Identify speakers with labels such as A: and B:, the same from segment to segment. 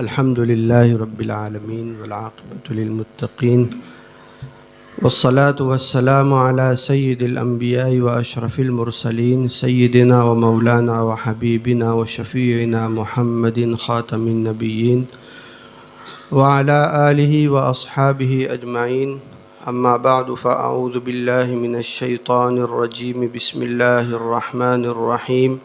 A: الحمد لله رب العالمين والعاقبة للمتقين والصلاة والسلام على سيد الأنبياء وأشرف المرسلين سيدنا ومولانا وحبيبنا وشفيعنا محمد خاتم النبيين وعلى آله وأصحابه أجمعين. أما بعد فأعوذ بالله من الشيطان الرجيم. بسم الله الرحمن الرحيم.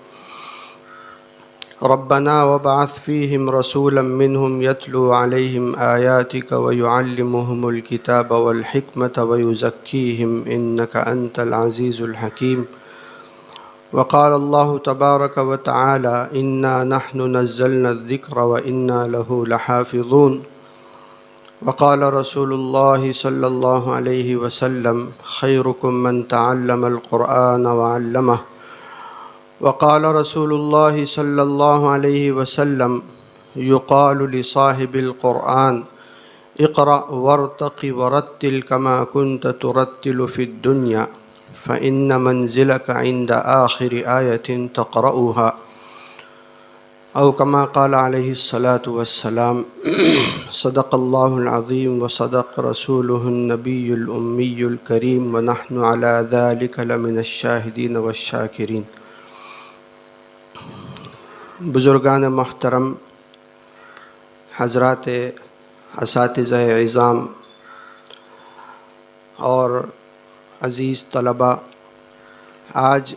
A: ربنا وابعث فيهم رسولا منهم يتلو عليهم آياتك ويعلمهم الكتاب والحكمة ويزكيهم إنك أنت العزيز الحكيم. وقال الله تبارك وتعالى إنا نحن نزلنا الذكر وإنا له لحافظون. وقال رسول الله صلى الله عليه وسلم خيركم من تعلم القرآن وعلمه. وقال رسول الله صلى الله عليه وسلم يقال لصاحب القرآن اقرأ وارتق ورتل كما كنت ترتل في الدنيا فإن منزلك عند آخر آية تقرأها أو كما قال عليه الصلاة والسلام. صدق الله العظيم وصدق رسوله النبي الأمي الكريم ونحن على ذلك لمن الشاهدين والشاكرين. بزرگان محترم، حضرات اساتذہ اعظام اور عزیز طلباء، آج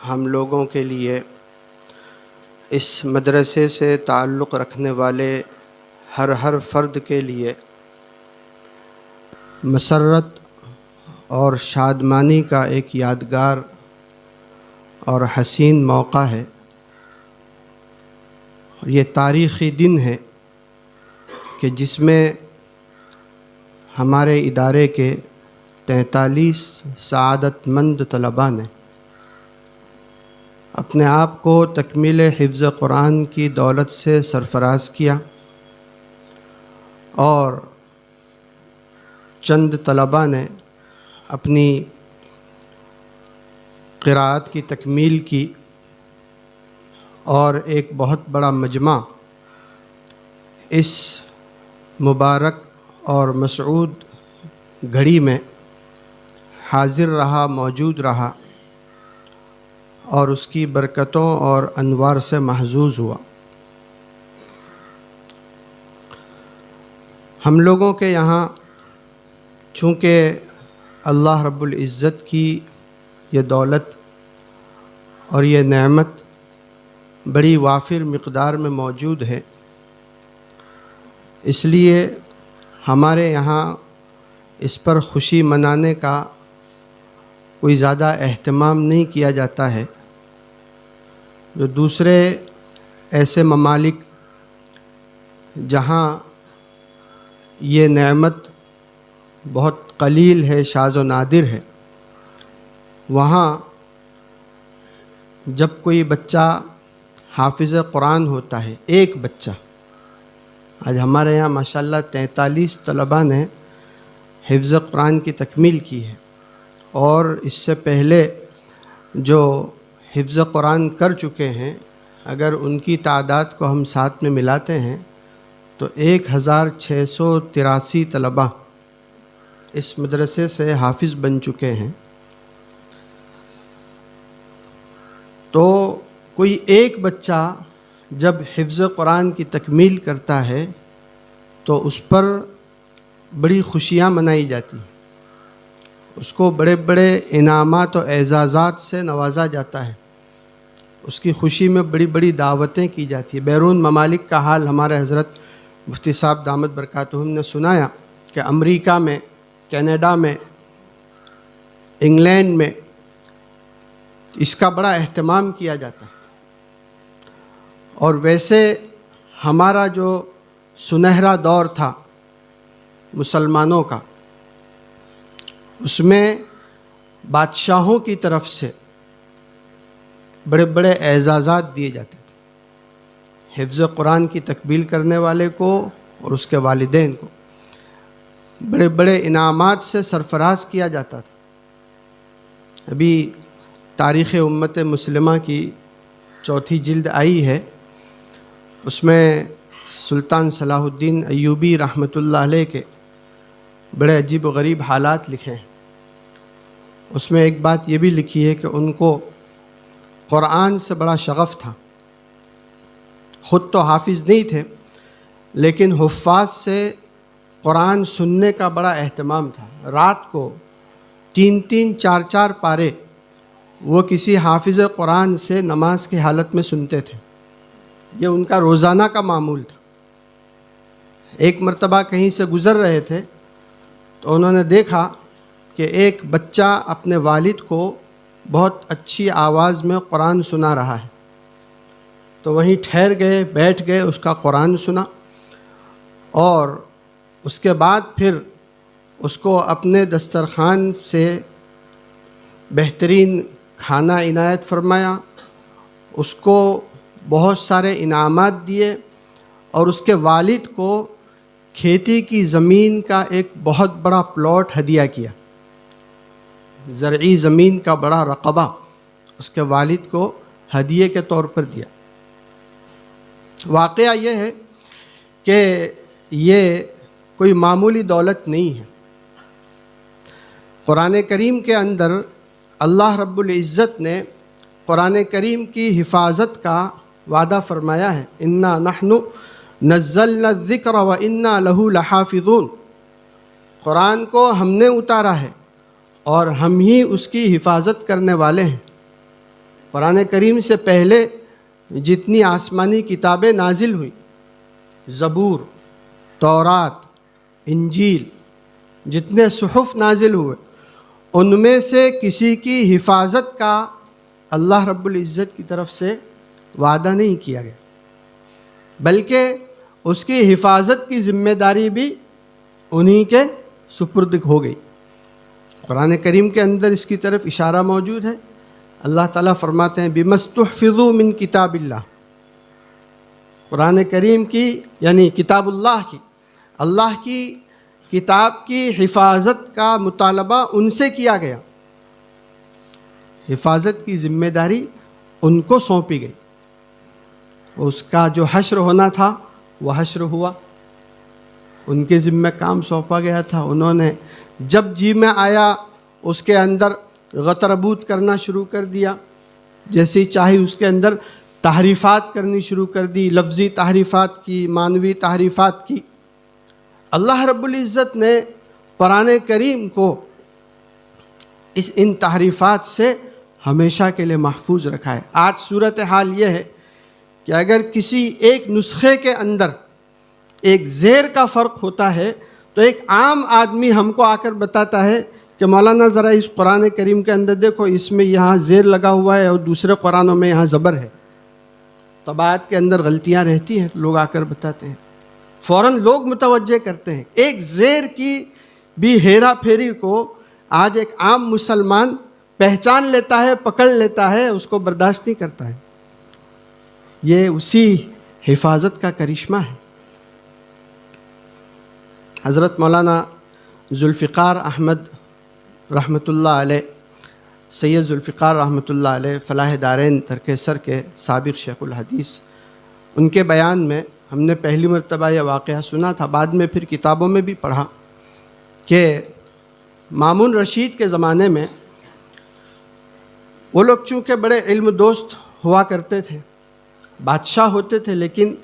A: ہم لوگوں کے لیے اس مدرسے سے تعلق رکھنے والے ہر فرد کے لیے مسرت اور شادمانی کا ایک یادگار اور حسین موقع ہے. یہ تاریخی دن ہے کہ جس میں ہمارے ادارے کے 43 سعادت مند طلباء نے اپنے آپ کو تکمیل حفظ قرآن کی دولت سے سرفراز کیا، اور چند طلباء نے اپنی قراءت کی تکمیل کی، اور ایک بہت بڑا مجمع اس مبارک اور مسعود گھڑی میں حاضر رہا، موجود رہا، اور اس کی برکتوں اور انوار سے محظوظ ہوا. ہم لوگوں کے یہاں چونکہ اللہ رب العزت کی یہ دولت اور یہ نعمت بڑی وافر مقدار میں موجود ہے، اس لیے ہمارے یہاں اس پر خوشی منانے کا کوئی زیادہ اہتمام نہیں کیا جاتا ہے. جو دوسرے ایسے ممالک جہاں یہ نعمت بہت قلیل ہے، شاذ و نادر ہے، وہاں جب کوئی بچہ حافظ قرآن ہوتا ہے، ایک بچہ، آج ہمارے یہاں ماشاءاللہ 43 طلباء نے حفظ قرآن کی تکمیل کی ہے، اور اس سے پہلے جو حفظ قرآن کر چکے ہیں اگر ان کی تعداد کو ہم ساتھ میں ملاتے ہیں تو 1683 طلباء اس مدرسے سے حافظ بن چکے ہیں. تو کوئی ایک بچہ جب حفظ قرآن کی تکمیل کرتا ہے تو اس پر بڑی خوشیاں منائی جاتی ہیں، اس کو بڑے بڑے انعامات و اعزازات سے نوازا جاتا ہے، اس کی خوشی میں بڑی بڑی دعوتیں کی جاتی ہیں. بیرون ممالک کا حال ہمارے حضرت مفتی صاحب دامت برکاتہم نے سنایا کہ امریکہ میں، کینیڈا میں، انگلینڈ میں اس کا بڑا اہتمام کیا جاتا ہے. اور ویسے ہمارا جو سنہرا دور تھا مسلمانوں کا، اس میں بادشاہوں کی طرف سے بڑے بڑے اعزازات دیے جاتے تھے. حفظ قرآن کی تکمیل کرنے والے کو اور اس کے والدین کو بڑے بڑے انعامات سے سرفراز کیا جاتا تھا. ابھی تاریخ امت مسلمہ کی 4 جلد آئی ہے، اس میں سلطان صلاح الدین ایوبی رحمۃ اللہ علیہ کے بڑے عجیب و غریب حالات لکھے ہیں. اس میں ایک بات یہ بھی لکھی ہے کہ ان کو قرآن سے بڑا شغف تھا. خود تو حافظ نہیں تھے لیکن حفاظ سے قرآن سننے کا بڑا اہتمام تھا. رات کو 3 4 پارے وہ کسی حافظ قرآن سے نماز کی حالت میں سنتے تھے. یہ ان کا روزانہ کا معمول تھا. ایک مرتبہ کہیں سے گزر رہے تھے تو انہوں نے دیکھا کہ ایک بچہ اپنے والد کو بہت اچھی آواز میں قرآن سنا رہا ہے. تو وہیں ٹھہر گئے، بیٹھ گئے، اس کا قرآن سنا اور اس کے بعد پھر اس کو اپنے دسترخوان سے بہترین کھانا عنایت فرمایا، اس کو بہت سارے انعامات دیے اور اس کے والد کو کھیتی کی زمین کا ایک بہت بڑا پلاٹ ہدیہ کیا. زرعی زمین کا بڑا رقبہ اس کے والد کو ہدیے کے طور پر دیا. واقعہ یہ ہے کہ یہ کوئی معمولی دولت نہیں ہے. قرآن کریم کے اندر اللہ رب العزت نے قرآن کریم کی حفاظت کا وعدہ فرمایا ہے. انا نحن نزلنا الذکر و انا لہ لحافظون. قرآن کو ہم نے اتارا ہے اور ہم ہی اس کی حفاظت کرنے والے ہیں. قرآن کریم سے پہلے جتنی آسمانی کتابیں نازل ہوئی، زبور، تورات، انجیل، جتنے صحف نازل ہوئے، ان میں سے کسی کی حفاظت کا اللہ رب العزت کی طرف سے وعدہ نہیں کیا گیا، بلکہ اس کی حفاظت کی ذمہ داری بھی انہی کے سپرد ہو گئی. قرآن کریم کے اندر اس کی طرف اشارہ موجود ہے. اللہ تعالیٰ فرماتے ہیں بِمَسْتُحْفِظُوا مِن کتاب اللہ. قرآن کریم کی یعنی کتاب اللہ کی کتاب کی حفاظت کا مطالبہ ان سے کیا گیا. حفاظت کی ذمہ داری ان کو سونپی گئی. اس کا جو حشر ہونا تھا وہ حشر ہوا، ان کے ذمہ کام سونپا گیا تھا. انہوں نے جب جی میں آیا اس کے اندر غتربوت کرنا شروع کر دیا، جیسے چاہی اس کے اندر تحریفات کرنی شروع کر دی، لفظی تحریفات کی، معنوی تحریفات کی. اللہ رب العزت نے قرآن کریم کو ان تحریفات سے ہمیشہ کے لیے محفوظ رکھا ہے. آج صورتحال یہ ہے کہ اگر کسی ایک نسخے کے اندر ایک زیر کا فرق ہوتا ہے تو ایک عام آدمی ہم کو آ کر بتاتا ہے کہ مولانا ذرا اس قرآن کریم کے اندر دیکھو، اس میں یہاں زیر لگا ہوا ہے اور دوسرے قرآنوں میں یہاں زبر ہے. طباعت کے اندر غلطیاں رہتی ہیں، لوگ آ کر بتاتے ہیں، فوراً لوگ متوجہ کرتے ہیں. ایک زیر کی بھی ہیرا پھیری کو آج ایک عام مسلمان پہچان لیتا ہے، پکڑ لیتا ہے، اس کو برداشت نہیں کرتا ہے. یہ اسی حفاظت کا کرشمہ ہے. حضرت مولانا ذوالفقار احمد رحمۃ اللہ علیہ، سید ذوالفقار رحمۃ اللہ علیہ فلاح دارین ترکیسر کے سابق شیخ الحدیث، ان کے بیان میں ہم نے پہلی مرتبہ یہ واقعہ سنا تھا، بعد میں پھر کتابوں میں بھی پڑھا کہ مامون رشید کے زمانے میں وہ لوگ چونکہ بڑے علم دوست ہوا کرتے تھے، بادشاہ ہوتے تھے، لیکن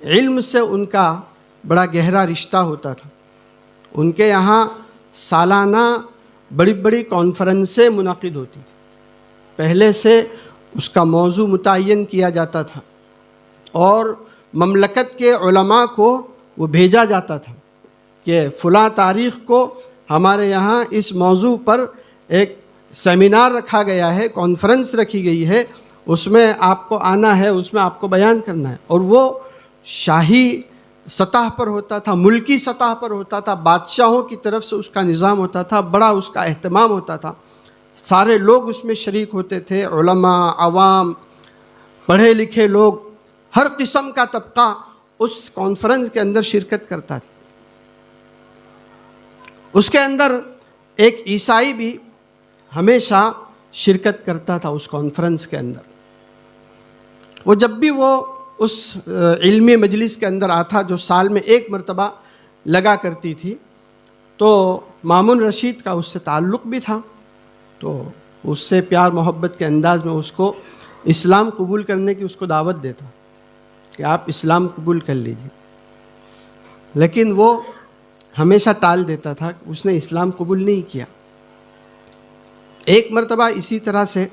A: علم سے ان کا بڑا گہرا رشتہ ہوتا تھا. ان کے یہاں سالانہ بڑی بڑی کانفرنسیں منعقد ہوتی تھیں. پہلے سے اس کا موضوع متعین کیا جاتا تھا اور مملکت کے علماء کو وہ بھیجا جاتا تھا کہ فلاں تاریخ کو ہمارے یہاں اس موضوع پر ایک سیمینار رکھا گیا ہے، کانفرنس رکھی گئی ہے، اس میں آپ کو آنا ہے، اس میں آپ کو بیان کرنا ہے. اور وہ شاہی سطح پر ہوتا تھا، ملکی سطح پر ہوتا تھا، بادشاہوں کی طرف سے اس کا نظام ہوتا تھا، بڑا اس کا اہتمام ہوتا تھا. سارے لوگ اس میں شریک ہوتے تھے، علماء، عوام، پڑھے لکھے لوگ، ہر قسم کا طبقہ اس کانفرنس کے اندر شرکت کرتا تھا. اس کے اندر ایک عیسائی بھی ہمیشہ شرکت کرتا تھا اس کانفرنس کے اندر. وہ جب بھی وہ اس علمی مجلس کے اندر آتا جو سال میں ایک مرتبہ لگا کرتی تھی، تو مامون رشید کا اس سے تعلق بھی تھا، تو اس سے پیار محبت کے انداز میں اس کو اسلام قبول کرنے کی اس کو دعوت دیتا کہ آپ اسلام قبول کر لیجیے، لیکن وہ ہمیشہ ٹال دیتا تھا، اس نے اسلام قبول نہیں کیا۔ ایک مرتبہ اسی طرح سے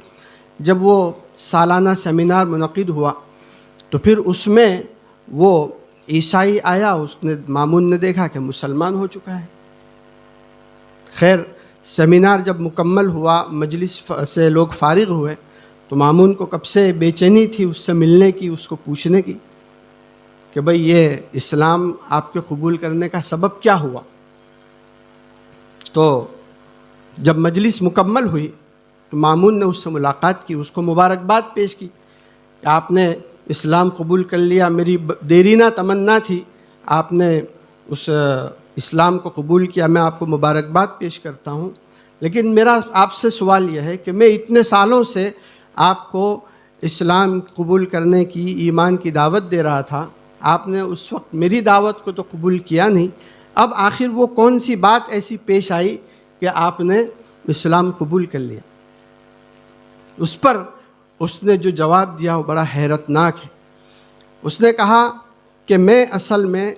A: جب وہ سالانہ سیمینار منعقد ہوا تو پھر اس میں وہ عیسائی آیا، اس نے مامون نے دیکھا کہ مسلمان ہو چکا ہے۔ خیر سیمینار جب مکمل ہوا، مجلس سے لوگ فارغ ہوئے، تو مامون کو کب سے بے چینی تھی اس سے ملنے کی، اس کو پوچھنے کی کہ بھئی یہ اسلام آپ کے قبول کرنے کا سبب کیا ہوا۔ تو جب مجلس مکمل ہوئی تو مامون نے اس سے ملاقات کی، اس کو مبارکباد پیش کی کہ آپ نے اسلام قبول کر لیا، میری دیرینہ تمنا تھی، آپ نے اس اسلام کو قبول کیا، میں آپ کو مبارکباد پیش کرتا ہوں، لیکن میرا آپ سے سوال یہ ہے کہ میں اتنے سالوں سے آپ کو اسلام قبول کرنے کی، ایمان کی دعوت دے رہا تھا، آپ نے اس وقت میری دعوت کو تو قبول کیا نہیں، اب آخر وہ کون سی بات ایسی پیش آئی کہ آپ نے اسلام قبول کر لیا؟ اس پر اس نے جو جواب دیا وہ بڑا حیرت ناک ہے۔ اس نے کہا کہ میں اصل میں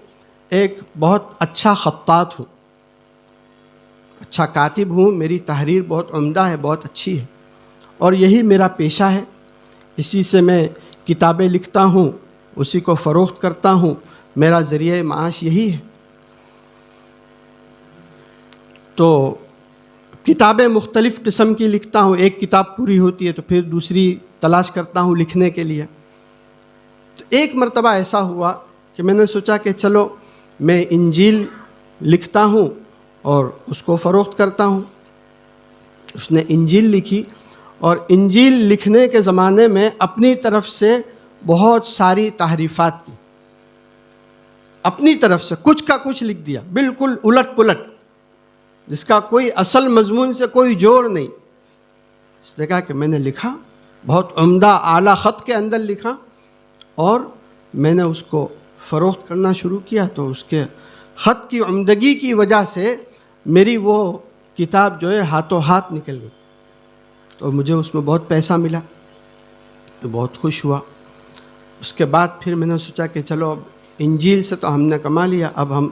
A: ایک بہت اچھا خطاط ہوں، اچھا کاتب ہوں، میری تحریر بہت عمدہ ہے، بہت اچھی ہے، اور یہی میرا پیشہ ہے، اسی سے میں کتابیں لکھتا ہوں، اسی کو فروخت کرتا ہوں، میرا ذریعہ معاش یہی ہے۔ تو کتابیں مختلف قسم کی لکھتا ہوں، ایک کتاب پوری ہوتی ہے تو پھر دوسری تلاش کرتا ہوں لکھنے کے لیے۔ تو ایک مرتبہ ایسا ہوا کہ میں نے سوچا کہ چلو میں انجیل لکھتا ہوں اور اس کو فروخت کرتا ہوں۔ اس نے انجیل لکھی، اور انجیل لکھنے کے زمانے میں اپنی طرف سے بہت ساری تحریفات کی، اپنی طرف سے کچھ کا کچھ لکھ دیا، بالکل الٹ پلٹ، جس کا کوئی اصل مضمون سے کوئی جوڑ نہیں۔ اس نے کہا کہ میں نے لکھا، بہت عمدہ اعلیٰ خط کے اندر لکھا، اور میں نے اس کو فروخت کرنا شروع کیا، تو اس کے خط کی عمدگی کی وجہ سے میری وہ کتاب جو ہے ہاتھوں ہاتھ نکل گئی، تو مجھے اس میں بہت پیسہ ملا، تو بہت خوش ہوا۔ اس کے بعد پھر میں نے سوچا کہ چلو اب انجیل سے تو ہم نے کما لیا، اب ہم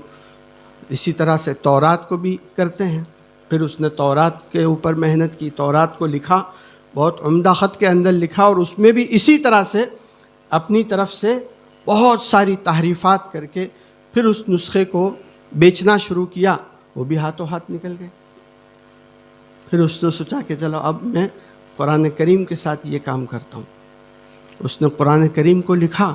A: اسی طرح سے تورات کو بھی کرتے ہیں۔ پھر اس نے تورات کے اوپر محنت کی، تورات کو لکھا، بہت عمدہ خط کے اندر لکھا، اور اس میں بھی اسی طرح سے اپنی طرف سے بہت ساری تحریفات کر کے پھر اس نسخے کو بیچنا شروع کیا، وہ بھی ہاتھوں ہاتھ نکل گئے۔ پھر اس نے سوچا کہ چلو اب میں قرآن کریم کے ساتھ یہ کام کرتا ہوں۔ اس نے قرآن کریم کو لکھا،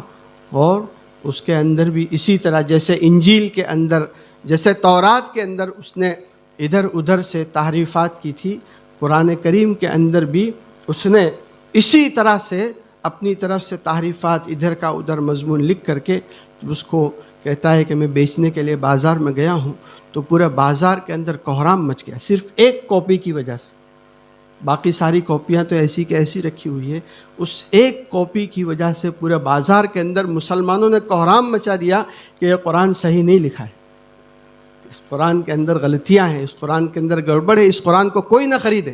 A: اور اس کے اندر بھی اسی طرح جیسے انجیل کے اندر، جیسے تورات کے اندر اس نے ادھر ادھر سے تحریفات کی تھی، قرآن کریم کے اندر بھی اس نے اسی طرح سے اپنی طرف سے تحریفات ادھر کا ادھر مضمون لکھ کر کے اس کو کہتا ہے کہ میں بیچنے کے لیے بازار میں گیا ہوں، تو پورے بازار کے اندر کوہرام مچ گیا، صرف ایک کاپی کی وجہ سے۔ باقی ساری کاپیاں تو ایسی کی ایسی رکھی ہوئی ہے، اس ایک کاپی کی وجہ سے پورے بازار کے اندر مسلمانوں نے کوہرام مچا دیا کہ یہ قرآن صحیح نہیں لکھا ہے، اس قرآن کے اندر غلطیاں ہیں، اس قرآن کے اندر گڑبڑ ہے، اس قرآن کو کوئی نہ خریدے۔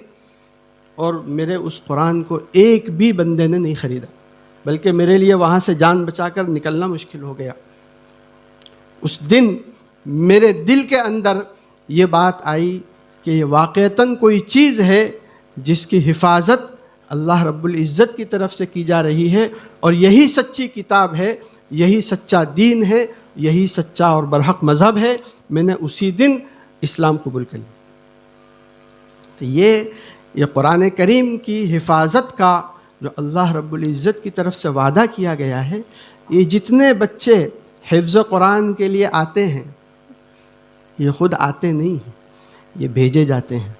A: اور میرے اس قرآن کو ایک بھی بندے نے نہیں خریدا، بلکہ میرے لیے وہاں سے جان بچا کر نکلنا مشکل ہو گیا۔ اس دن میرے دل کے اندر یہ بات آئی کہ یہ واقعتاً کوئی چیز ہے جس کی حفاظت اللہ رب العزت کی طرف سے کی جا رہی ہے، اور یہی سچی کتاب ہے، یہی سچا دین ہے، یہی سچا اور برحق مذہب ہے۔ میں نے اسی دن اسلام قبول کر لیا۔ تو یہ قرآن کریم کی حفاظت کا جو اللہ رب العزت کی طرف سے وعدہ کیا گیا ہے، یہ جتنے بچے حفظ قرآن کے لیے آتے ہیں، یہ خود آتے نہیں ہیں، یہ بھیجے جاتے ہیں۔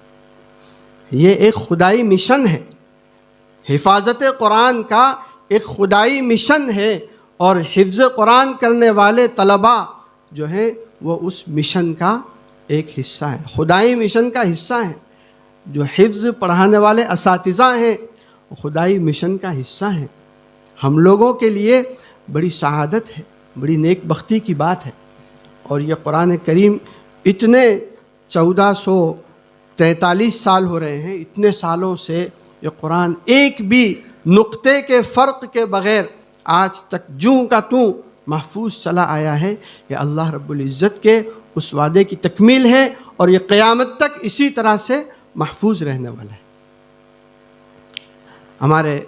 A: یہ ایک خدائی مشن ہے، حفاظت قرآن کا ایک خدائی مشن ہے، اور حفظ قرآن کرنے والے طلباء جو ہیں وہ اس مشن کا ایک حصہ ہیں، خدائی مشن کا حصہ ہیں۔ جو حفظ پڑھانے والے اساتذہ ہیں وہ خدائی مشن کا حصہ ہیں۔ ہم لوگوں کے لیے بڑی سعادت ہے، بڑی نیک بختی کی بات ہے۔ اور یہ قرآن کریم اتنے 1443 سال ہو رہے ہیں، اتنے سالوں سے یہ قرآن ایک بھی نقطے کے فرق کے بغیر آج تک جوں کا توں محفوظ چلا آیا ہے۔ یہ اللہ رب العزت کے اس وعدے کی تکمیل ہے اور یہ قیامت تک اسی طرح سے محفوظ رہنے والا ہے۔ ہمارے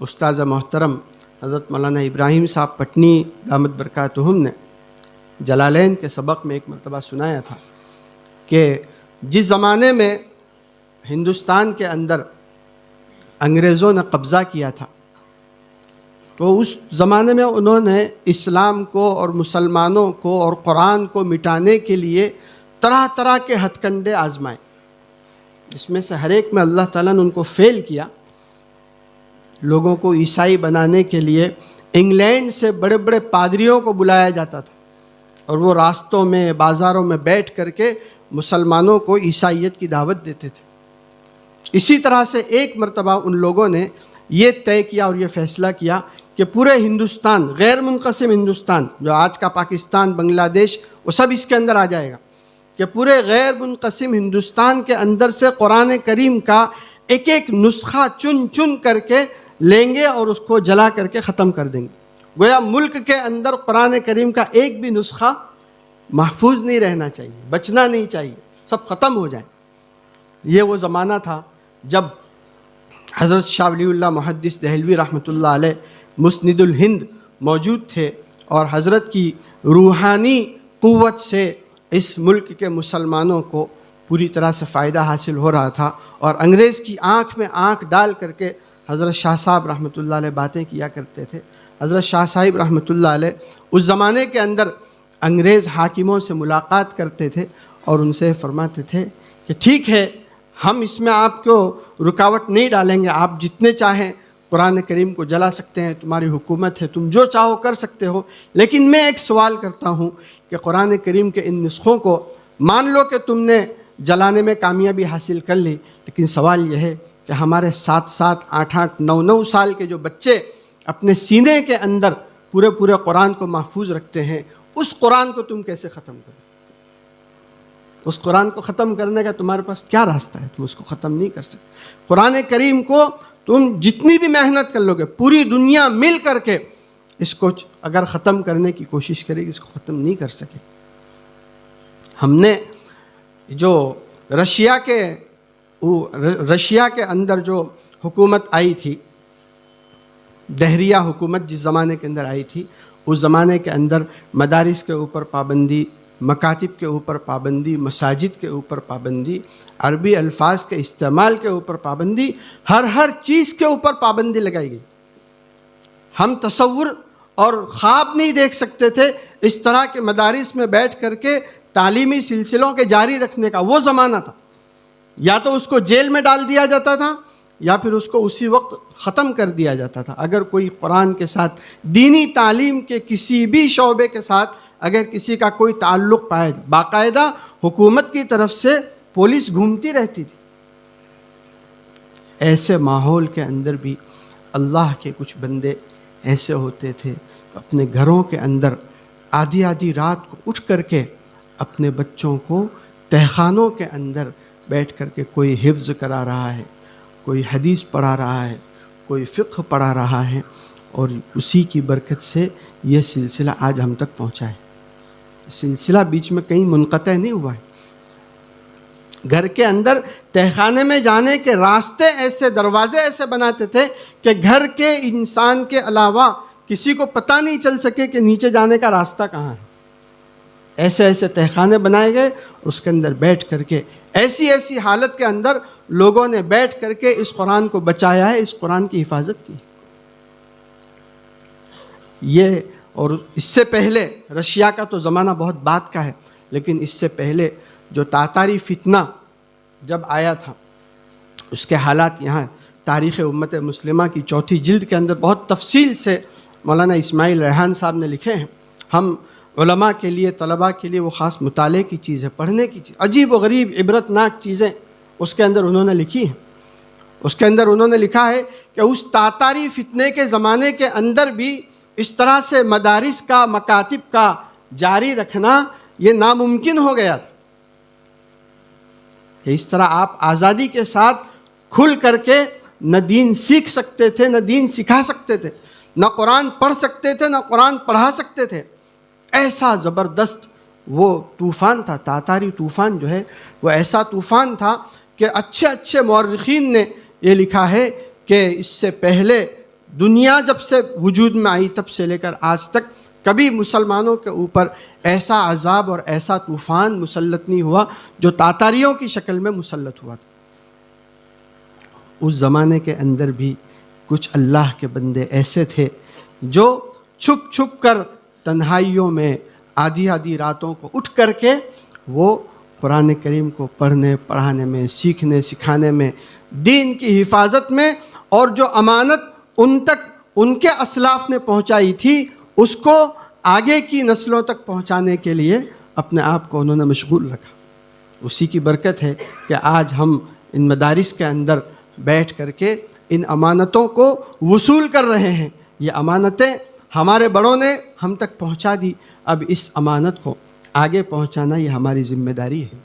A: استاذ محترم حضرت مولانا ابراہیم صاحب پٹنی دامت برکاتہم نے جلالین کے سبق میں ایک مرتبہ سنایا تھا کہ جس زمانے میں ہندوستان کے اندر انگریزوں نے قبضہ کیا تھا تو اس زمانے میں انہوں نے اسلام کو اور مسلمانوں کو اور قرآن کو مٹانے کے لیے طرح طرح کے ہتھ کنڈے آزمائے، جس میں سے ہر ایک میں اللہ تعالیٰ نے ان کو فیل کیا۔ لوگوں کو عیسائی بنانے کے لیے انگلینڈ سے بڑے بڑے پادریوں کو بلایا جاتا تھا اور وہ راستوں میں بازاروں میں بیٹھ کر کے مسلمانوں کو عیسائیت کی دعوت دیتے تھے۔ اسی طرح سے ایک مرتبہ ان لوگوں نے یہ طے کیا اور یہ فیصلہ کیا کہ پورے ہندوستان، غیر منقسم ہندوستان جو آج کا پاکستان، بنگلہ دیش، وہ سب اس کے اندر آ جائے گا، کہ پورے غیر منقسم ہندوستان کے اندر سے قرآن کریم کا ایک ایک نسخہ چن چن کر کے لیں گے اور اس کو جلا کر کے ختم کر دیں گے۔ گویا ملک کے اندر قرآن کریم کا ایک بھی نسخہ محفوظ نہیں رہنا چاہیے، بچنا نہیں چاہیے، سب ختم ہو جائیں۔ یہ وہ زمانہ تھا جب حضرت شاہ ولی اللہ محدث دہلوی رحمۃ اللہ علیہ مسند الہند موجود تھے اور حضرت کی روحانی قوت سے اس ملک کے مسلمانوں کو پوری طرح سے فائدہ حاصل ہو رہا تھا، اور انگریز کی آنکھ میں آنکھ ڈال کر کے حضرت شاہ صاحب رحمۃ اللہ علیہ باتیں کیا کرتے تھے۔ حضرت شاہ صاحب رحمۃ اللہ علیہ اس زمانے کے اندر انگریز حاکموں سے ملاقات کرتے تھے اور ان سے فرماتے تھے کہ ٹھیک ہے، ہم اس میں آپ کو رکاوٹ نہیں ڈالیں گے، آپ جتنے چاہیں قرآن کریم کو جلا سکتے ہیں، تمہاری حکومت ہے، تم جو چاہو کر سکتے ہو، لیکن میں ایک سوال کرتا ہوں کہ قرآن کریم کے ان نسخوں کو مان لو کہ تم نے جلانے میں کامیابی حاصل کر لی، لیکن سوال یہ ہے کہ ہمارے 7 8 9 سال کے جو بچے اپنے سینے کے اندر پورے قرآن کو محفوظ رکھتے ہیں، اس قرآن کو تم کیسے ختم کرو؟ اس قرآن کو ختم کرنے کا تمہارے پاس کیا راستہ ہے؟ تم اس کو ختم نہیں کر سکتے۔ قرآن کریم کو تم جتنی بھی محنت کر لو گے، پوری دنیا مل کر کے اس کو اگر ختم کرنے کی کوشش کرے گی، اس کو ختم نہیں کر سکے۔ ہم نے جو رشیا کے اندر جو حکومت آئی تھی، دہریہ حکومت جس زمانے کے اندر آئی تھی، اس زمانے کے اندر مدارس کے اوپر پابندی، مکاتب کے اوپر پابندی، مساجد کے اوپر پابندی، عربی الفاظ کے استعمال کے اوپر پابندی، ہر چیز کے اوپر پابندی لگائی گئی۔ ہم تصور اور خواب نہیں دیکھ سکتے تھے اس طرح کے مدارس میں بیٹھ کر کے تعلیمی سلسلوں کے جاری رکھنے کا۔ وہ زمانہ تھا، یا تو اس کو جیل میں ڈال دیا جاتا تھا یا پھر اس کو اسی وقت ختم کر دیا جاتا تھا۔ اگر کوئی قرآن کے ساتھ، دینی تعلیم کے کسی بھی شعبے کے ساتھ اگر کسی کا کوئی تعلق پایا، باقاعدہ حکومت کی طرف سے پولیس گھومتی رہتی تھی۔ ایسے ماحول کے اندر بھی اللہ کے کچھ بندے ایسے ہوتے تھے، اپنے گھروں کے اندر آدھی رات کو اٹھ کر کے اپنے بچوں کو تہخانوں کے اندر بیٹھ کر کے کوئی حفظ کرا رہا ہے، کوئی حدیث پڑھا رہا ہے، کوئی فقہ پڑھا رہا ہے، اور اسی کی برکت سے یہ سلسلہ آج ہم تک پہنچا ہے۔ سلسلہ بیچ میں کہیں منقطع نہیں ہوا ہے۔ گھر کے اندر تہخانے میں جانے کے راستے ایسے، دروازے ایسے بناتے تھے کہ گھر کے انسان کے علاوہ کسی کو پتہ نہیں چل سکے کہ نیچے جانے کا راستہ کہاں ہے۔ ایسے تہخانے بنائے گئے، اس کے اندر بیٹھ کر کے ایسی حالت کے اندر لوگوں نے بیٹھ کر کے اس قرآن کو بچایا ہے، اس قرآن کی حفاظت کی۔ یہ اور اس سے پہلے رشیا کا تو زمانہ بہت بعد کا ہے، لیکن اس سے پہلے جو تاتاری فتنہ جب آیا تھا، اس کے حالات یہاں تاریخ امت مسلمہ کی 4 جلد کے اندر بہت تفصیل سے مولانا اسماعیل ریحان صاحب نے لکھے ہیں۔ ہم علماء کے لیے، طلباء کے لیے وہ خاص مطالعے کی چیز ہے، پڑھنے کی چیز، عجیب و غریب عبرتناک چیزیں اس کے اندر انہوں نے لکھی ہیں۔ اس کے اندر انہوں نے لکھا ہے کہ اس تاتاری فتنے کے زمانے کے اندر بھی اس طرح سے مدارس کا مکاتب کا جاری رکھنا یہ ناممکن ہو گیا تھا کہ اس طرح آپ آزادی کے ساتھ کھل کر کے نہ دین سیکھ سکتے تھے، نہ دین سکھا سکتے تھے، نہ قرآن پڑھ سکتے تھے، نہ قرآن پڑھا سکتے تھے۔ ایسا زبردست وہ طوفان تھا، تاتاری طوفان جو ہے وہ ایسا طوفان تھا کہ اچھے مورخین نے یہ لکھا ہے کہ اس سے پہلے دنیا جب سے وجود میں آئی تب سے لے کر آج تک کبھی مسلمانوں کے اوپر ایسا عذاب اور ایسا طوفان مسلط نہیں ہوا جو تاتاریوں کی شکل میں مسلط ہوا تھا۔ اس زمانے کے اندر بھی کچھ اللہ کے بندے ایسے تھے جو چھپ چھپ کر تنہائیوں میں آدھی راتوں کو اٹھ کر کے وہ قرآن کریم کو پڑھنے پڑھانے میں، سیکھنے سکھانے میں، دین کی حفاظت میں، اور جو امانت ان تک ان کے اسلاف نے پہنچائی تھی اس کو آگے کی نسلوں تک پہنچانے کے لیے اپنے آپ کو انہوں نے مشغول رکھا۔ اسی کی برکت ہے کہ آج ہم ان مدارس کے اندر بیٹھ کر کے ان امانتوں کو وصول کر رہے ہیں۔ یہ امانتیں ہمارے بڑوں نے ہم تک پہنچا دی، اب اس امانت کو آگے پہنچانا یہ ہماری ذمہ داری ہے۔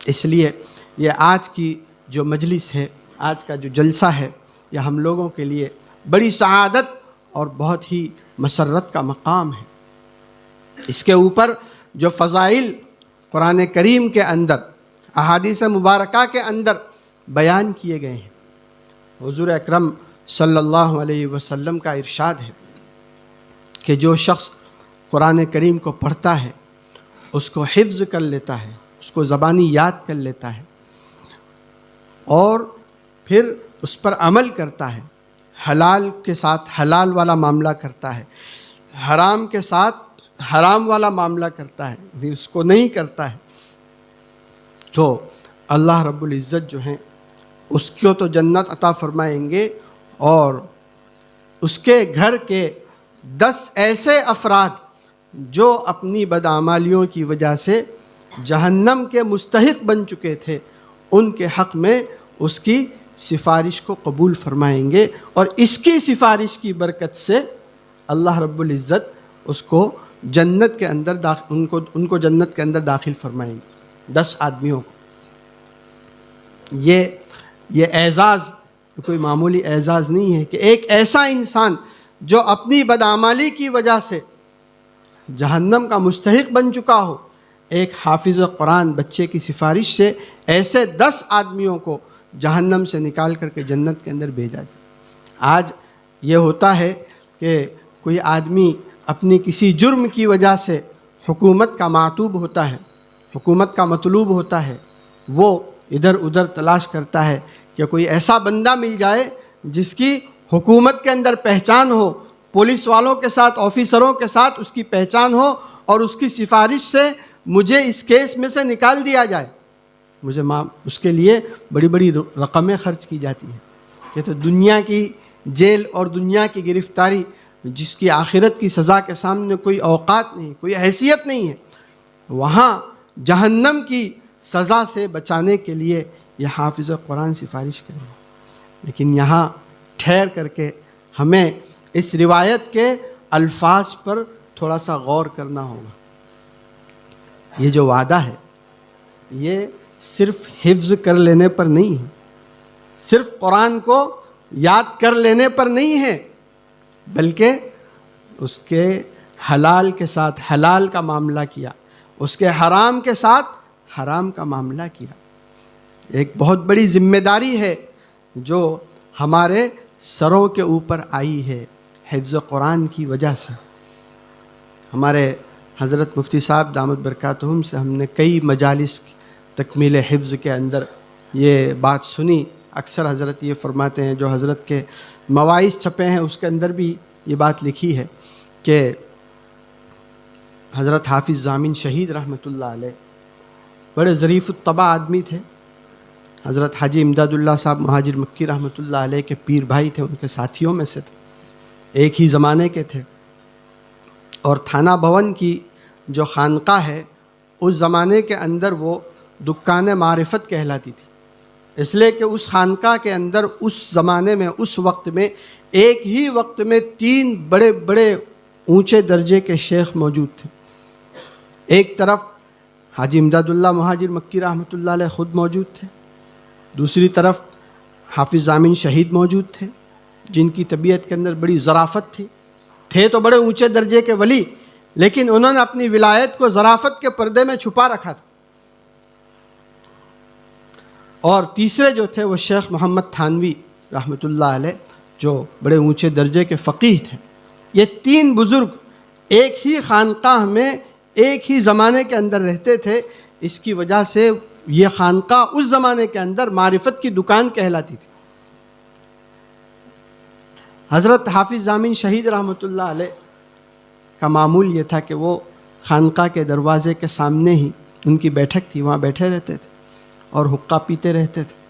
A: اس لیے یہ آج کی جو مجلس ہے، آج کا جو جلسہ ہے، یہ ہم لوگوں کے لیے بڑی سعادت اور بہت ہی مسرت کا مقام ہے۔ اس کے اوپر جو فضائل قرآن کریم کے اندر، احادیث مبارکہ کے اندر بیان کیے گئے ہیں، حضور اکرم صلی اللہ علیہ وسلم کا ارشاد ہے کہ جو شخص قرآن کریم کو پڑھتا ہے، اس کو حفظ کر لیتا ہے، اس کو زبانی یاد کر لیتا ہے، اور پھر اس پر عمل کرتا ہے، حلال کے ساتھ حلال والا معاملہ کرتا ہے، حرام کے ساتھ حرام والا معاملہ کرتا ہے، اس کو نہیں کرتا ہے، تو اللہ رب العزت جو ہیں اس کو تو جنت عطا فرمائیں گے، اور اس کے گھر کے 10 ایسے افراد جو اپنی بدعمالیوں کی وجہ سے جہنم کے مستحق بن چکے تھے، ان کے حق میں اس کی سفارش کو قبول فرمائیں گے، اور اس کی سفارش کی برکت سے اللہ رب العزت اس کو جنت کے اندر ان کو جنت کے اندر داخل فرمائیں گے، 10 آدمیوں کو۔ یہ اعزاز کوئی معمولی اعزاز نہیں ہے کہ ایک ایسا انسان جو اپنی بدعمالی کی وجہ سے جہنم کا مستحق بن چکا ہو، ایک حافظ قرآن بچے کی سفارش سے ایسے 10 آدمیوں کو جہنم سے نکال کر کے جنت کے اندر بھیجا جائے۔ آج یہ ہوتا ہے کہ کوئی آدمی اپنی کسی جرم کی وجہ سے حکومت کا معتوب ہوتا ہے، حکومت کا مطلوب ہوتا ہے، وہ ادھر ادھر تلاش کرتا ہے کہ کوئی ایسا بندہ مل جائے جس کی حکومت کے اندر پہچان ہو، پولیس والوں کے ساتھ، آفیسروں کے ساتھ اس کی پہچان ہو، اور اس کی سفارش سے مجھے اس کیس میں سے نکال دیا جائے۔ اس کے لیے بڑی بڑی رقمیں خرچ کی جاتی ہیں۔ یہ تو دنیا کی جیل اور دنیا کی گرفتاری، جس کی آخرت کی سزا کے سامنے کوئی اوقات نہیں، کوئی حیثیت نہیں ہے، وہاں جہنم کی سزا سے بچانے کے لیے یہ حافظ قرآن سفارش کریں۔ لیکن یہاں ٹھہر کر کے ہمیں اس روایت کے الفاظ پر تھوڑا سا غور کرنا ہوگا۔ یہ جو وعدہ ہے یہ صرف حفظ کر لینے پر نہیں ہے، صرف قرآن کو یاد کر لینے پر نہیں ہے، بلکہ اس کے حلال کے ساتھ حلال کا معاملہ کیا، اس کے حرام کے ساتھ حرام کا معاملہ کیا۔ ایک بہت بڑی ذمہ داری ہے جو ہمارے سروں کے اوپر آئی ہے حفظ قرآن کی وجہ سے۔ ہمارے حضرت مفتی صاحب دامت برکاتہم سے ہم نے کئی مجالس تکمیل حفظ کے اندر یہ بات سنی۔ اکثر حضرت یہ فرماتے ہیں، جو حضرت کے مواعظ چھپے ہیں اس کے اندر بھی یہ بات لکھی ہے کہ حضرت حافظ ضامن شہید رحمۃ اللہ علیہ بڑے ظریف الطبع آدمی تھے۔ حضرت حاجی امداد اللہ صاحب مہاجر مکی رحمۃ اللہ علیہ کے پیر بھائی تھے، ان کے ساتھیوں میں سے تھے، ایک ہی زمانے کے تھے۔ اور تھانہ بھون کی جو خانقاہ ہے اس زمانے کے اندر وہ دکان معرفت کہلاتی تھی۔ اس لیے کہ اس خانقاہ کے اندر اس زمانے میں، اس وقت میں ایک ہی وقت میں 3 بڑے بڑے اونچے درجے کے شیخ موجود تھے۔ ایک طرف حاجی امداد اللہ مہاجر مکی رحمۃ اللہ علیہ خود موجود تھے، دوسری طرف حافظ ضامن شہید موجود تھے، جن کی طبیعت کے اندر بڑی ظرافت تھے تو بڑے اونچے درجے کے ولی، لیکن انہوں نے اپنی ولایت کو ظرافت کے پردے میں چھپا رکھا تھا۔ اور تیسرے جو تھے وہ شیخ محمد تھانوی رحمۃ اللہ علیہ، جو بڑے اونچے درجے کے فقیہ تھے۔ یہ 3 بزرگ ایک ہی خانقاہ میں ایک ہی زمانے کے اندر رہتے تھے، اس کی وجہ سے یہ خانقاہ اس زمانے کے اندر معرفت کی دکان کہلاتی تھی۔ حضرت حافظ ضامن شہید رحمۃ اللہ علیہ کا معمول یہ تھا کہ وہ خانقاہ کے دروازے کے سامنے ہی ان کی بیٹھک تھی، وہاں بیٹھے رہتے تھے اور حقہ پیتے رہتے تھے۔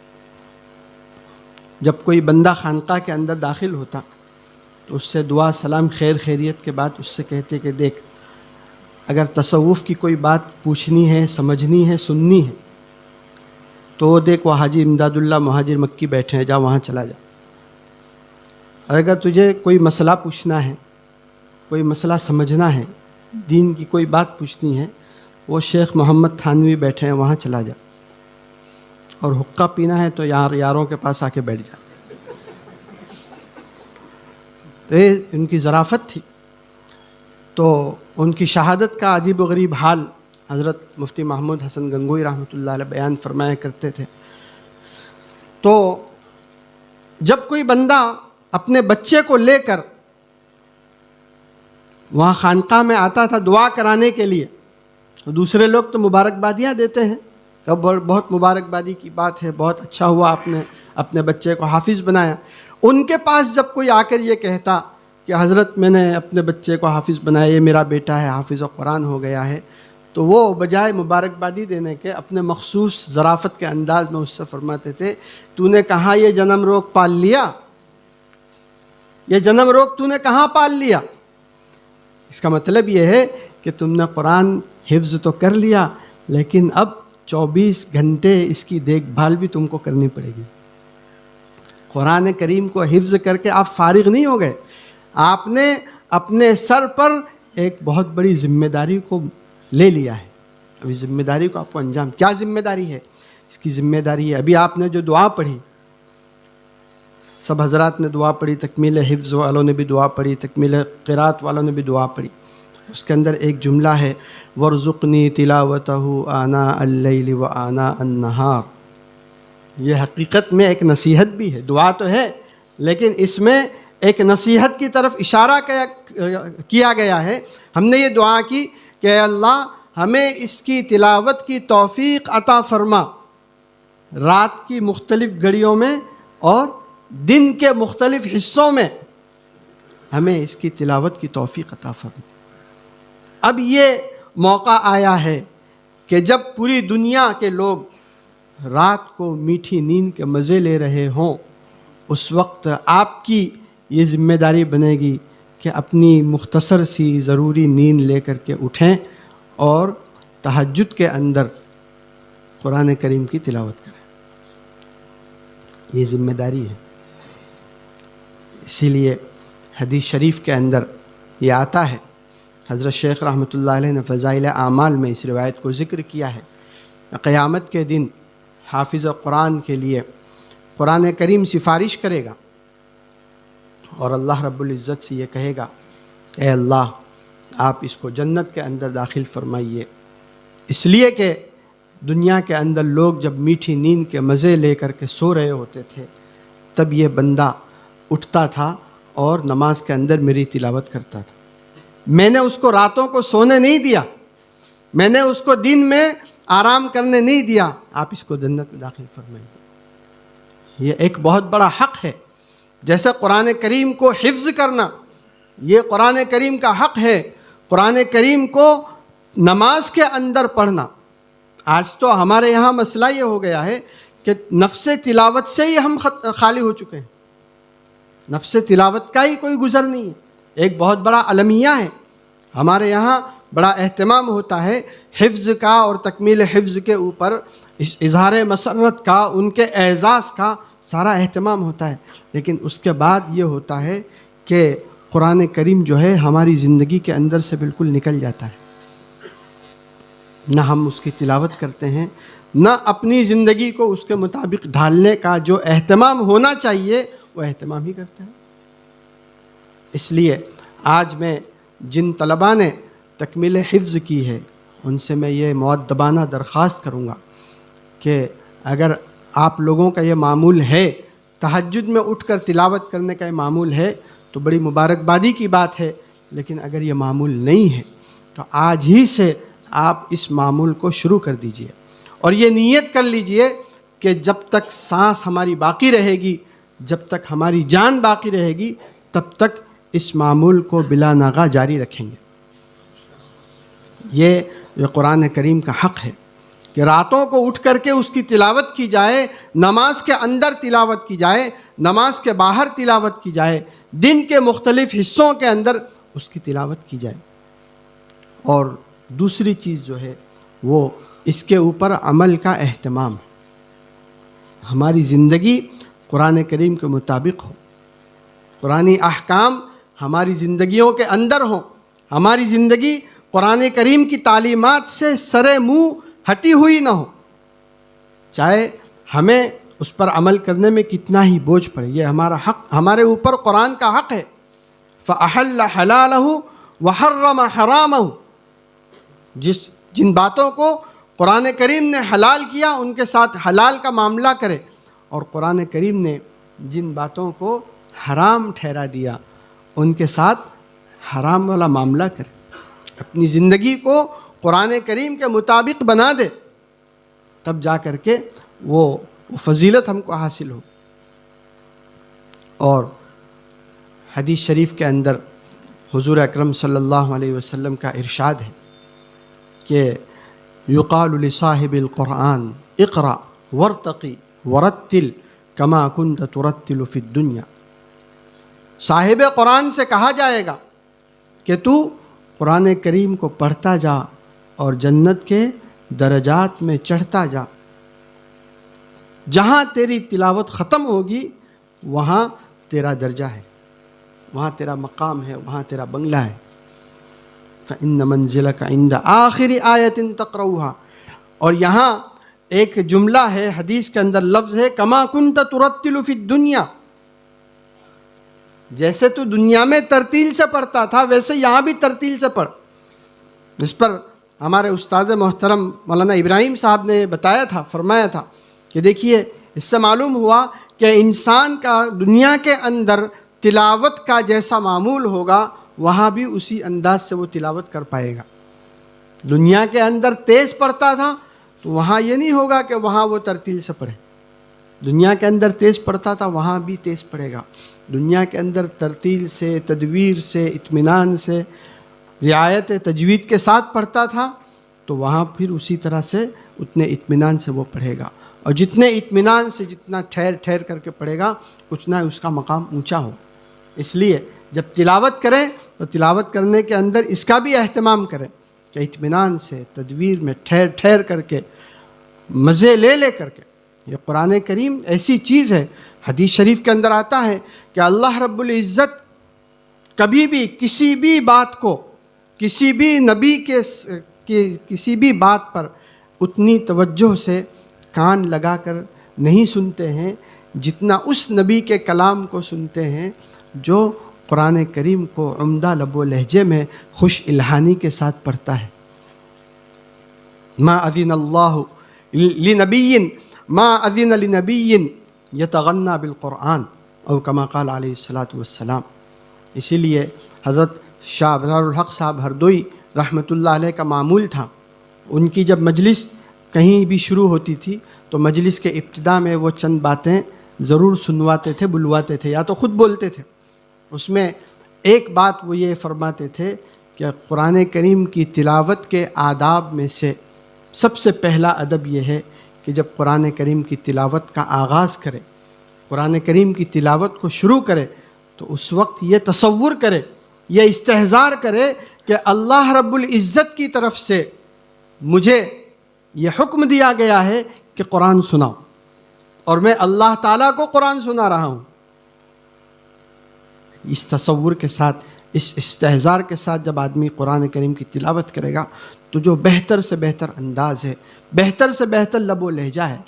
A: جب کوئی بندہ خانقاہ کے اندر داخل ہوتا تو اس سے دعا سلام خیر خیریت کے بعد اس سے کہتے کہ دیکھ، اگر تصوف کی کوئی بات پوچھنی ہے، سمجھنی ہے، سننی ہے تو وہ دیکھ، وہ حاجی امداد اللہ مہاجر مکی بیٹھے ہیں، جا وہاں چلا جا۔ اگر تجھے کوئی مسئلہ پوچھنا ہے، کوئی مسئلہ سمجھنا ہے، دین کی کوئی بات پوچھنی ہے، وہ شیخ محمد تھانوی بیٹھے ہیں، وہاں چلا جا۔ اور حقہ پینا ہے تو یاروں کے پاس آ کے بیٹھ جا۔ تو یہ ان کی ظرافت تھی۔ تو ان کی شہادت کا عجیب و غریب حال حضرت مفتی محمود حسن گنگوئی رحمۃ اللہ علیہ بیان فرمایا کرتے تھے۔ تو جب کوئی بندہ اپنے بچے کو لے کر وہاں خانقاہ میں آتا تھا دعا کرانے کے لیے، تو دوسرے لوگ تو مبارکبادیاں دیتے ہیں کہ بہت مبارکبادی کی بات ہے، بہت اچھا ہوا آپ نے اپنے بچے کو حافظ بنایا۔ ان کے پاس جب کوئی آ کر یہ کہتا کہ حضرت میں نے اپنے بچے کو حافظ بنایا، یہ میرا بیٹا ہے، حافظ قرآن ہو گیا ہے، تو وہ بجائے مبارکبادی دینے کے اپنے مخصوص ظرافت کے انداز میں اس سے فرماتے تھے، تو نے کہاں یہ جنم روگ پال لیا؟ یہ جنم روگ تو نے کہاں پال لیا؟ اس کا مطلب یہ ہے کہ تم نے قرآن حفظ تو کر لیا، لیکن اب 24 گھنٹے اس کی دیکھ بھال بھی تم کو کرنی پڑے گی۔ قرآن کریم کو حفظ کر کے آپ فارغ نہیں ہو گئے، آپ نے اپنے سر پر ایک بہت بڑی ذمہ داری کو لے لیا ہے۔ ابھی ذمہ داری کو آپ کو انجام، کیا ذمہ داری ہے؟ اس کی ذمہ داری ہے، ابھی آپ نے جو دعا پڑھی، سب حضرات نے دعا پڑھی، تکمیل حفظ والوں نے بھی دعا پڑھی، تکمیل قرات والوں نے بھی دعا پڑھی، اس کے اندر ایک جملہ ہے وَارْزُقْنِي تِلَاوَتَهُ آنَاءَ اللَّيْلِ وَآنَاءَ النَّهَارِ۔ یہ حقیقت میں ایک نصیحت بھی ہے، دعا تو ہے لیکن اس میں ایک نصیحت کی طرف اشارہ کیا گیا ہے۔ ہم نے یہ دعا کی کہ اے اللہ ہمیں اس کی تلاوت کی توفیق عطا فرما، رات کی مختلف گھڑیوں میں اور دن کے مختلف حصوں میں ہمیں اس کی تلاوت کی توفیق عطا فرما۔ اب یہ موقع آیا ہے کہ جب پوری دنیا کے لوگ رات کو میٹھی نیند کے مزے لے رہے ہوں، اس وقت آپ کی یہ ذمہ داری بنے گی کہ اپنی مختصر سی ضروری نیند لے کر کے اٹھیں اور تہجد کے اندر قرآن کریم کی تلاوت کریں۔ یہ ذمہ داری ہے۔ اسی لیے حدیث شریف کے اندر یہ آتا ہے، حضرت شیخ رحمۃ اللہ علیہ نے فضائل اعمال میں اس روایت کو ذکر کیا ہے، قیامت کے دن حافظ قرآن کے لیے قرآن کریم سفارش کرے گا اور اللہ رب العزت سے یہ کہے گا، اے اللہ آپ اس کو جنت کے اندر داخل فرمائیے، اس لیے کہ دنیا کے اندر لوگ جب میٹھی نیند کے مزے لے کر کے سو رہے ہوتے تھے تب یہ بندہ اٹھتا تھا اور نماز کے اندر میری تلاوت کرتا تھا۔ میں نے اس کو راتوں کو سونے نہیں دیا، میں نے اس کو دن میں آرام کرنے نہیں دیا، آپ اس کو جنت میں داخل فرمائیے۔ یہ ایک بہت بڑا حق ہے، جیسے قرآن کریم کو حفظ کرنا یہ قرآن کریم کا حق ہے، قرآن کریم کو نماز کے اندر پڑھنا۔ آج تو ہمارے یہاں مسئلہ یہ ہو گیا ہے کہ نفس تلاوت سے ہی ہم خالی ہو چکے ہیں، نفس تلاوت کا ہی کوئی گزر نہیں ہے۔ ایک بہت بڑا المیہ ہے، ہمارے یہاں بڑا اہتمام ہوتا ہے حفظ کا اور تکمیل حفظ کے اوپر اس اظہار مسرت کا، ان کے اعزاز کا سارا اہتمام ہوتا ہے، لیکن اس کے بعد یہ ہوتا ہے کہ قرآن کریم جو ہے ہماری زندگی کے اندر سے بالکل نکل جاتا ہے، نہ ہم اس کی تلاوت کرتے ہیں، نہ اپنی زندگی کو اس کے مطابق ڈھالنے کا جو اہتمام ہونا چاہیے وہ اہتمام ہی کرتے ہیں۔ اس لیے آج میں جن طلباء نے تکمیل حفظ کی ہے ان سے میں یہ مؤدبانہ درخواست کروں گا کہ اگر آپ لوگوں کا یہ معمول ہے، تہجد میں اٹھ کر تلاوت کرنے کا یہ معمول ہے تو بڑی مبارکبادی کی بات ہے، لیکن اگر یہ معمول نہیں ہے تو آج ہی سے آپ اس معمول کو شروع کر دیجئے، اور یہ نیت کر لیجئے کہ جب تک سانس ہماری باقی رہے گی، جب تک ہماری جان باقی رہے گی، تب تک اس معمول کو بلا ناغہ جاری رکھیں گے۔ یہ قرآن کریم کا حق ہے کہ راتوں کو اٹھ کر کے اس کی تلاوت کی جائے، نماز کے اندر تلاوت کی جائے، نماز کے باہر تلاوت کی جائے، دن کے مختلف حصوں کے اندر اس کی تلاوت کی جائے۔ اور دوسری چیز جو ہے وہ اس کے اوپر عمل کا اہتمام، ہماری زندگی قرآن کریم کے مطابق ہو، قرآنی احکام ہماری زندگیوں کے اندر ہوں، ہماری زندگی قرآن کریم کی تعلیمات سے سرے منہ ہٹی ہوئی نہ ہو، چاہے ہمیں اس پر عمل کرنے میں کتنا ہی بوجھ پڑے، یہ ہمارا حق، ہمارے اوپر قرآن کا حق ہے۔ فَأَحَلَّ حَلَالَهُ وَحَرَّمَ حَرَامَهُ، جن باتوں کو قرآن کریم نے حلال کیا ان کے ساتھ حلال کا معاملہ کرے، اور قرآن کریم نے جن باتوں کو حرام ٹھہرا دیا ان کے ساتھ حرام والا معاملہ کرے، اپنی زندگی کو قرآن کریم کے مطابق بنا دے، تب جا کر کے وہ فضیلت ہم کو حاصل ہو۔ اور حدیث شریف کے اندر حضور اکرم صلی اللہ علیہ وسلم کا ارشاد ہے کہ یقال لصاحب القرآن اقرأ وارتقی ورتل کما کنت ترتل فی الدنیا، صاحب قرآن سے کہا جائے گا کہ تو قرآن کریم کو پڑھتا جا اور جنت کے درجات میں چڑھتا جا، جہاں تیری تلاوت ختم ہوگی وہاں تیرا درجہ ہے، وہاں تیرا مقام ہے، وہاں تیرا بنگلہ ہے۔ فَإِنَّ مَنزِلَكَ عِنْدَ آخِرِ آیَةٍ تَقْرَؤُهَا، اور یہاں ایک جملہ ہے، حدیث کے اندر لفظ ہے کما کنت ترتل فی الدنیا، جیسے تو دنیا میں ترتیل سے پڑھتا تھا ویسے یہاں بھی ترتیل سے پڑھ۔ اس پر ہمارے استاذ محترم مولانا ابراہیم صاحب نے بتایا تھا، فرمایا تھا کہ دیکھیے اس سے معلوم ہوا کہ انسان کا دنیا کے اندر تلاوت کا جیسا معمول ہوگا وہاں بھی اسی انداز سے وہ تلاوت کر پائے گا۔ دنیا کے اندر تیز پڑھتا تھا تو وہاں یہ نہیں ہوگا کہ وہاں وہ ترتیل سے پڑھے، دنیا کے اندر تیز پڑھتا تھا وہاں بھی تیز پڑھے گا، دنیا کے اندر ترتیل سے، تدویر سے، اطمینان سے، رعایت تجوید کے ساتھ پڑھتا تھا تو وہاں پھر اسی طرح سے اتنے اطمینان سے وہ پڑھے گا، اور جتنے اطمینان سے، جتنا ٹھہر ٹھہر کر کے پڑھے گا اتنا اس کا مقام اونچا ہو۔ اس لیے جب تلاوت کریں تو تلاوت کرنے کے اندر اس کا بھی اہتمام کریں کہ اطمینان سے، تدویر میں ٹھہر ٹھہر کر کے، مزے لے لے کر کے۔ یہ قرآن کریم ایسی چیز ہے، حدیث شریف کے اندر آتا ہے کہ اللہ رب العزت کبھی بھی کسی بھی بات کو، کسی بھی نبی کے کسی بھی بات پر اتنی توجہ سے کان لگا کر نہیں سنتے ہیں جتنا اس نبی کے کلام کو سنتے ہیں جو قرآن کریم کو عمدہ لب و لہجے میں خوش الہانی کے ساتھ پڑھتا ہے۔ ما اذن اللہ لنبی ما اذن لنبی یتغنى بالقرآن او کما قال علیہ الصلاۃ والسلام۔ اسی لیے حضرت شاہ ابرار الحق صاحب ہردوئی رحمۃ اللہ علیہ کا معمول تھا، ان کی جب مجلس کہیں بھی شروع ہوتی تھی تو مجلس کے ابتدا میں وہ چند باتیں ضرور سنواتے تھے، بلواتے تھے، یا تو خود بولتے تھے۔ اس میں ایک بات وہ یہ فرماتے تھے کہ قرآن کریم کی تلاوت کے آداب میں سے سب سے پہلا ادب یہ ہے کہ جب قرآن کریم کی تلاوت کا آغاز کرے، قرآن کریم کی تلاوت کو شروع کرے تو اس وقت یہ تصور کرے، یہ استحضار کرے کہ اللہ رب العزت کی طرف سے مجھے یہ حکم دیا گیا ہے کہ قرآن سناؤ، اور میں اللہ تعالیٰ کو قرآن سنا رہا ہوں. اس تصور کے ساتھ، اس استحضار کے ساتھ جب آدمی قرآن کریم کی تلاوت کرے گا تو جو بہتر سے بہتر انداز ہے، بہتر سے بہتر لب و لہجہ ہے،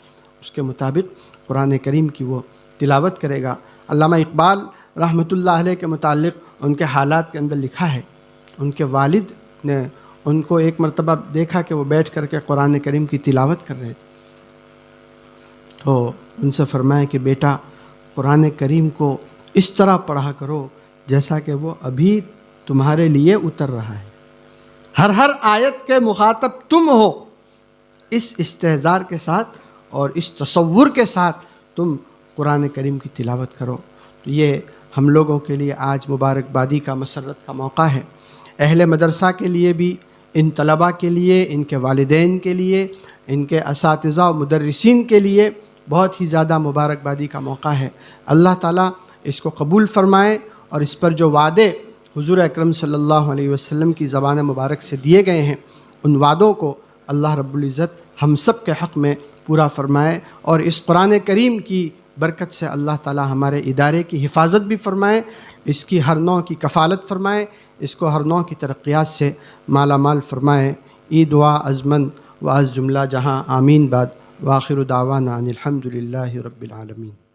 A: اس کے مطابق قرآن کریم کی وہ تلاوت کرے گا. علامہ اقبال رحمۃ اللہ علیہ کے متعلق ان کے حالات کے اندر لکھا ہے، ان کے والد نے ان کو ایک مرتبہ دیکھا کہ وہ بیٹھ کر کے قرآن کریم کی تلاوت کر رہے تھے، تو ان سے فرمایا کہ بیٹا قرآن کریم کو اس طرح پڑھا کرو جیسا کہ وہ ابھی تمہارے لیے اتر رہا ہے، ہر آیت کے مخاطب تم ہو. اس استحضار کے ساتھ اور اس تصور کے ساتھ تم قرآن کریم کی تلاوت کرو. تو یہ ہم لوگوں کے لیے آج مبارکبادی کا، مسرت کا موقع ہے. اہل مدرسہ کے لیے بھی، ان طلباء کے لیے، ان کے والدین کے لیے، ان کے اساتذہ و مدرسین کے لیے بہت ہی زیادہ مبارکبادی کا موقع ہے. اللہ تعالیٰ اس کو قبول فرمائے، اور اس پر جو وعدے حضور اکرم صلی اللہ علیہ وسلم کی زبان مبارک سے دیے گئے ہیں، ان وعدوں کو اللہ رب العزت ہم سب کے حق میں پورا فرمائے، اور اس قرآن کریم کی برکت سے اللہ تعالیٰ ہمارے ادارے کی حفاظت بھی فرمائے، اس کی ہر نوع کی کفالت فرمائے، اس کو ہر نوع کی ترقیات سے مالا مال فرمائے. ای دعا از من و از جملہ جہاں آمین. بعد وآخر دعوانا ان الحمد للہ رب العالمین.